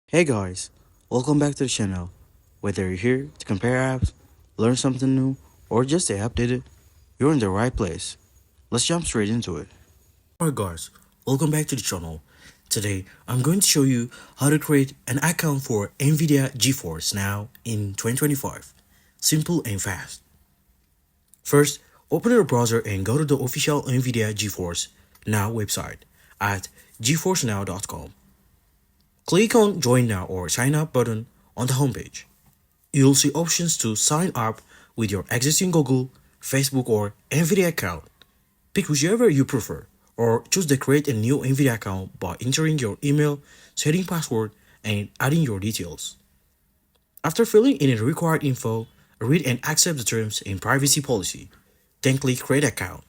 Hey guys, welcome back to the channel. Whether you're here to compare apps, learn something new, or just stay updated, you're in the right place. Let's jump straight into it. Alright guys, welcome back to the channel. Today, I'm going to show you how to create an account for Nvidia GeForce now in 2025. Simple and fast. First, open your browser and go to the official Nvidia GeForce Now website at geforcenow.com. Click on Join Now or Sign Up button on the homepage. You'll see options to sign up with your existing Google, Facebook, or Nvidia account. Pick whichever you prefer, or choose to create a new Nvidia account by entering your email, setting password, and adding your details. After filling in the required info, read and accept the terms and privacy policy. Then click Create Account.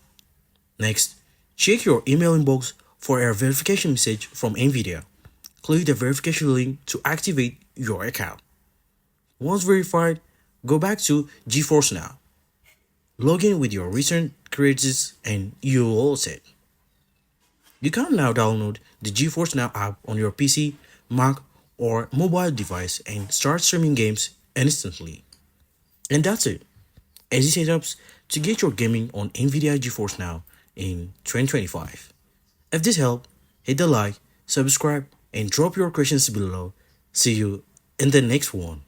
Next, check your email inbox for a verification message from Nvidia. Click the verification link to activate your account. Once verified, go back to GeForce Now. Log in with your recent credits and you're all set. You can now download the GeForce Now app on your PC, Mac, or mobile device and start streaming games instantly. And that's it. Easy setups to get your gaming on Nvidia GeForce Now in 2025. If this helped, hit the like, subscribe, and drop your questions below. See you in the next one.